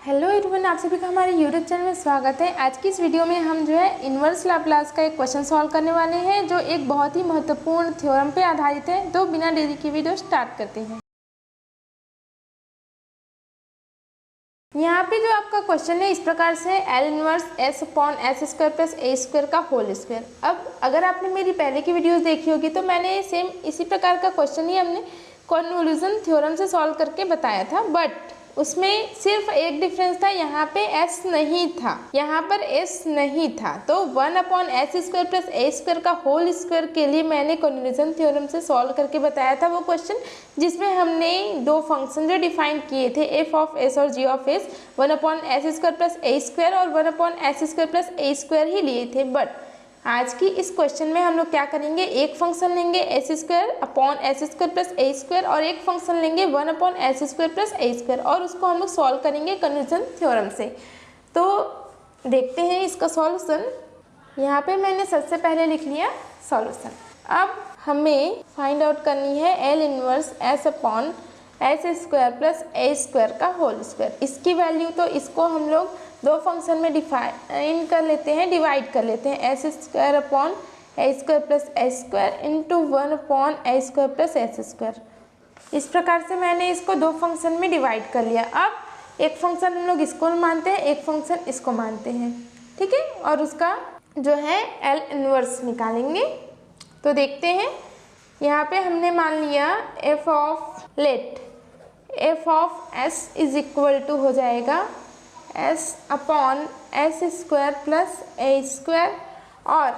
Hello everyone, आप सभी का हमारे यूट्यूब चैनल में स्वागत है। आज की इस वीडियो में हम जो है इन्वर्स लाप्लास का एक क्वेश्चन सॉल्व करने वाले हैं, जो एक बहुत ही महत्वपूर्ण थ्योरम पे आधारित है। तो बिना देरी के वीडियो स्टार्ट करते हैं। यहाँ पे जो आपका क्वेश्चन है इस प्रकार से, L inverse s upon s square plus a square का होल स्क्वायर। अब अगर आपने मेरी पहले की वीडियोस देखी होगी तो मैंने सेम इसी प्रकार का क्वेश्चन ही हमने कन्वोल्यूशन थ्योरम से सॉल्व करके बताया था, बट उसमें सिर्फ एक डिफरेंस था, यहाँ पे एस नहीं था, यहाँ पर एस नहीं था। तो 1 upon s square plus a square का होल स्क्वायर के लिए मैंने कन्वोल्यूशन थ्योरम से सॉल्व करके बताया था वो क्वेश्चन, जिसमें हमने दो फंक्शन जो डिफाइन किए थे, एफ ऑफ एस और g of s, 1 upon s square plus a square और 1 upon s square plus a square ही लिए थे। बट आज की इस क्वेश्चन में हम लोग क्या करेंगे, एक फंक्शन लेंगे s square upon s square plus a square और एक फंक्शन लेंगे 1 upon s square plus a square, और उसको हम लोग सॉल्व करेंगे कन्वोल्यूशन थ्योरम से। तो देखते हैं इसका सॉल्यूशन। यहाँ पे मैंने सबसे पहले लिख लिया सॉल्यूशन। अब हमें फाइंड आउट करनी है L inverse s upon s square plus a square का होल स्क्वायर। इसकी वैल्यू तो इसको हम लोग दो फंक्शन में डिफाइन कर लेते हैं, डिवाइड कर लेते हैं, S square upon A square plus a square into 1 upon A square plus S square. इस प्रकार से मैंने इसको दो फंक्शन में डिवाइड कर लिया। अब एक फंक्शन हम लोग इसको मानते हैं, एक फंक्शन इसको मानते हैं, ठीक है, और उसका जो है एल इनवर्स निकालेंगे। तो देखते हैं, यहाँ पे हमने मान लिया f of let f of s is equal to हो जाएगा s upon s square plus a square, और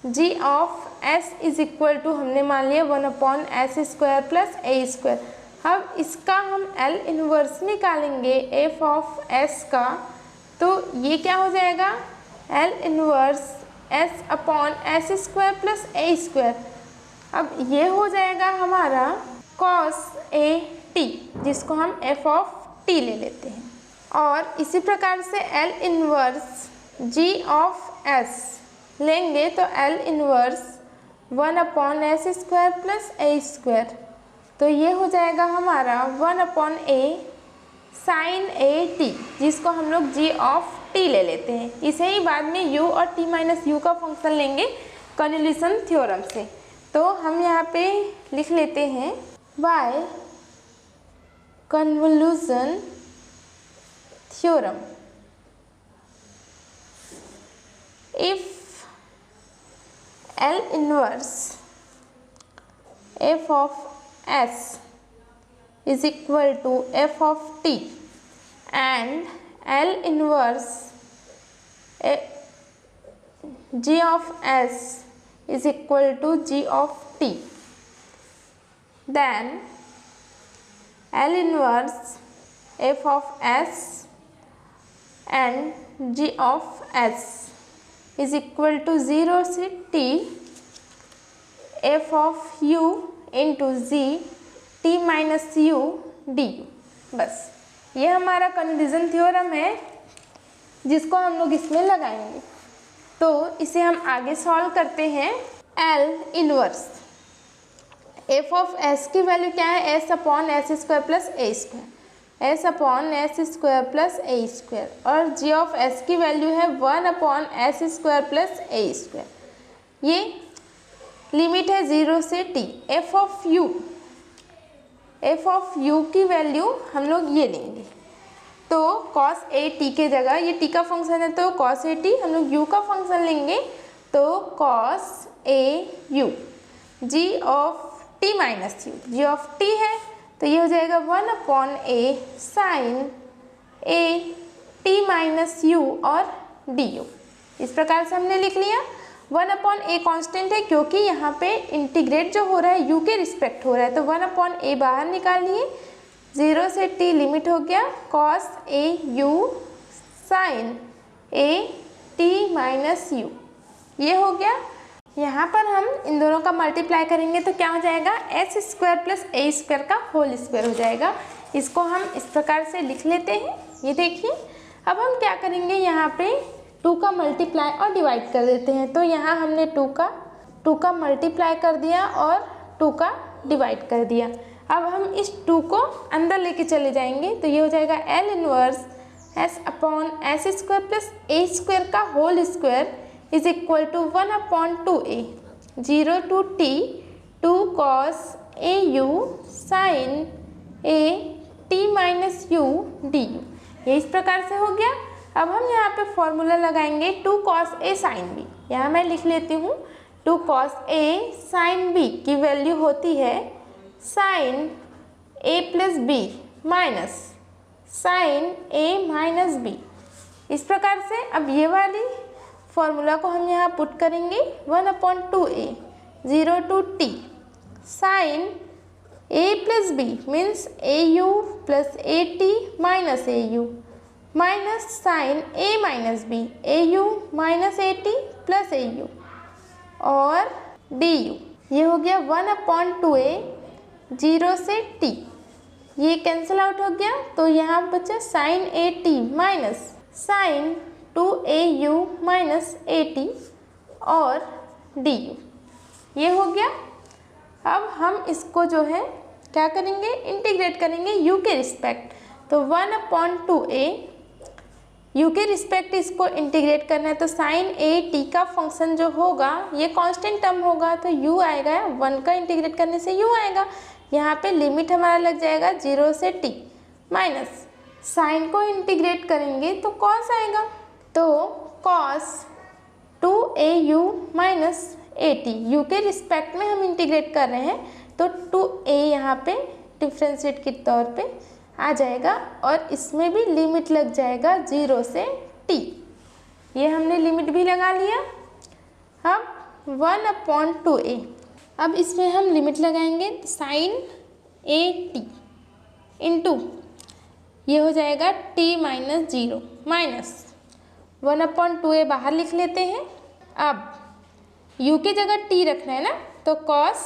g of s is equal to हमने मान लिया 1 upon s square plus a square. अब इसका हम एल इनवर्स निकालेंगे एफ ऑफ एस का, तो ये क्या हो जाएगा, L inverse s upon s square plus a square. अब ये हो जाएगा हमारा कॉस ए टी, जिसको हम एफ ऑफ टी ले लेते हैं। और इसी प्रकार से L inverse g of s लेंगे तो L inverse 1 upon s square plus a square, तो ये हो जाएगा हमारा 1 upon a sine a t, जिसको हम लोग जी ऑफ टी ले लेते हैं। इसे ही बाद में यू और टी माइनस यू का फंक्शन लेंगे कन्वोल्यूशन थ्योरम से। तो हम यहाँ पे लिख लेते हैं by convolution theorem, if L inverse f of s is equal to f of t and L inverse g of s is equal to g of t, then L inverse f of s and g of s is equal to 0 से t f of u into g t minus u du। बस ये हमारा convolution theorem है, जिसको हम लोग इसमें लगाएंगे। तो इसे हम आगे सॉल्व करते हैं। L inverse f of s की वैल्यू क्या है, s upon s square plus a square, s upon s square plus a square, और जी ऑफ एस की वैल्यू है 1 upon s square plus a square. ये limit है 0 से t. F of u की वैल्यू हम लोग ये लेंगे, तो कॉस ए टी के जगह, ये टी का फंक्शन है तो कॉस ए टी, हम लोग यू का फंक्शन लेंगे तो cos a u, g of t minus u, g of t है तो ये हो जाएगा 1 upon a sine a t minus u और डी यू। इस प्रकार से हमने लिख लिया। 1 अपॉन ए कॉन्स्टेंट है क्योंकि यहाँ पे इंटीग्रेट जो हो रहा है यू के रिस्पेक्ट हो रहा है, तो 1 अपॉन ए बाहर निकाल लिए, 0 से टी लिमिट हो गया cos a u sine a t minus u, ये हो गया। यहाँ पर हम इन दोनों का मल्टीप्लाई करेंगे तो क्या हो जाएगा, S square plus a square का होल स्क्वायर हो जाएगा। इसको हम इस प्रकार से लिख लेते हैं। ये देखिए, अब हम क्या करेंगे, यहाँ पे 2 का मल्टीप्लाई और डिवाइड कर देते हैं। तो यहाँ हमने 2 का मल्टीप्लाई कर दिया और 2 का डिवाइड कर दिया। अब हम इस 2 को अंदर लेके चले जाएंगे तो ये हो जाएगा L inverse s upon s square plus a square का whole square is equal to 1/2a 0 to t 2 cos a u sin a t minus u du। ये इस प्रकार से हो गया। अब हम यहाँ पे फॉर्मूला लगाएंगे 2 cos a sin b। यहाँ मैं लिख लेती हूँ 2 cos a sin b की वैल्यू होती है sin a plus b minus sin a minus b। इस प्रकार से अब ये वाली फॉर्मूला को हम यहाँ पुट करेंगे 1/2a 0 to t sin a plus b means au plus at minus au minus sine a minus b au minus at plus au और du। ये हो गया 1/2a 0 से t, ये कैंसिल आउट हो गया तो यहाँ बचा sine at minus sine 2au minus at और du। ये हो गया। अब हम इसको जो है क्या करेंगे, इंटीग्रेट करेंगे u के रिस्पेक्ट। तो 1/2a u के रिस्पेक्ट इसको इंटीग्रेट करना है तो साइन ए टी का फंक्शन जो होगा ये कांस्टेंट टर्म होगा तो u आएगा, 1 का इंटीग्रेट करने से u आएगा। यहाँ पे लिमिट हमारा लग जाएगा 0 से t माइनस साइन को इंटीग्रेट करेंगे तो cos आएगा, तो cos 2au minus at u के रिस्पेक्ट में हम इंटीग्रेट कर रहे हैं तो 2a यहाँ पे डिफ्रेंशिएट के तौर पे आ जाएगा और इसमें भी लिमिट लग जाएगा 0 से t। ये हमने लिमिट भी लगा लिया। अब 1/2a, अब इसमें हम लिमिट लगाएंगे साइन a t इंटू ये हो जाएगा t माइनस 0 माइनस 1/2a बाहर लिख लेते हैं। अब u की जगह t रखना है ना तो cos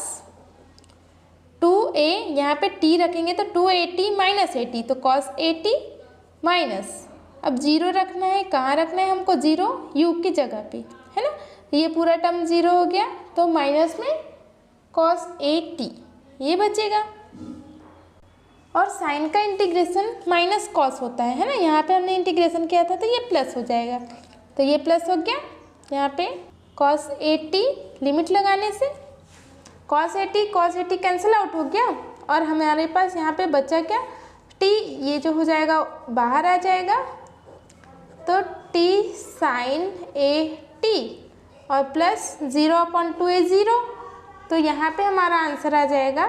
2a यहाँ पे t रखेंगे तो 2at माइनस at तो cos at माइनस अब 0 रखना है, कहाँ रखना है हमको 0 u की जगह पे, है ना। ये पूरा टर्म 0 हो गया तो माइनस में cos at ये बचेगा और साइन का इंटीग्रेशन माइनस कॉस होता है ना। यहाँ पे हमने इंटीग्रेशन किया था तो ये प्लस हो जाएगा तो ये प्लस हो गया। यहाँ पे cos at लिमिट लगाने से cos at कैंसिल आउट हो गया और हमारे पास यहाँ पे बचा क्या t, ये जो हो जाएगा बाहर आ जाएगा तो t sin at और प्लस 0/2a 0 तो यहाँ पे हमारा आंसर आ जाएगा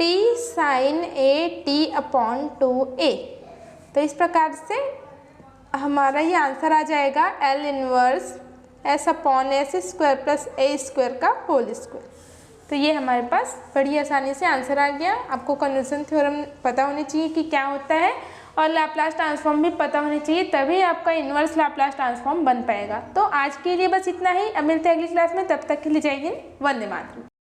t sin at/2a। तो इस प्रकार से हमारा ये आंसर आ जाएगा L inverse s/s square plus a square का होल स्क्वायर। तो ये हमारे पास बड़ी आसानी से आंसर आ गया। आपको कन्वर्जन थ्योरम पता होनी चाहिए कि क्या होता है और लाप्लास ट्रांसफॉर्म भी पता होनी चाहिए, तभी आपका इन्वर्स लाप्लास ट्रांसफॉर्म बन पाएगा। तो आज के लिए बस इतना ही, अब मिलते हैं अगली क्लास में, तब तक के लिए जय हिंद, वंदे मातरम।